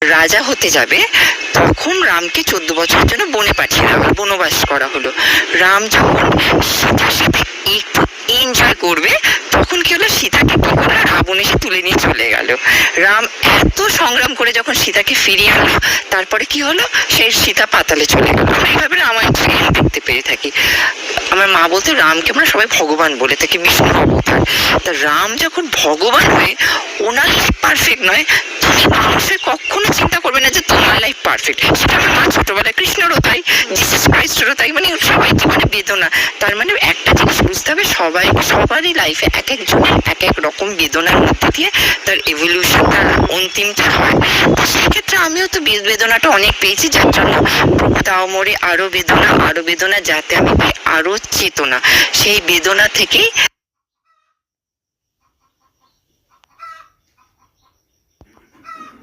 রাজা হতে যাবে, তখন রামকে 14 বছরের জন্য বনে পাঠিয়ে দেওয়া হলো, বনবাস করা হলো। রাম যখন সীতার সাথে একটু এনজয় করবে, তখন কি হলো, সীতাকে কি করলো, রাবণ এসে তুলে নিয়ে চলে গেল। রাম এত সংগ্রাম করে যখন সীতাকে ফিরিয়ে আনলো, তারপরে কি হলো, সেই সীতা পাতালে চলে গেল। আমরা এইভাবে রামায়ণ দেখতে পেয়ে থাকি। আমার মা বলতে রামকে আমরা সবাই ভগবান বলে থাকি, বিষ্ণু অবতার। তা রাম যখন ভগবান হয়ে, ওনার লাইফ পারফেক্ট নয়, তুমি মানুষের কখনো চিন্তা করবে না যে তোমার লাইফ পারফেক্ট। সেটা আমার মা ছোটবেলায়, কৃষ্ণরও তাই, জিসাস ক্রাইস্টেরও তাই, মানে সবাই জীবনে বেদনা। তার মানে একটা জিনিস বুঝতে হবে, সবারই লাইফে এক একজনের এক এক রকম বেদনার মধ্যে দিয়ে তার এভলিউশন, তার অন্তিমটা হয়। তো সেক্ষেত্রে আমিও তো বেদনাটা অনেক পেয়েছি, যার জন্য প্রভু দাও মোরে আরো বেদনা, যাতে আমি পাই আরো চেতনা। সেই বেদনা থেকেই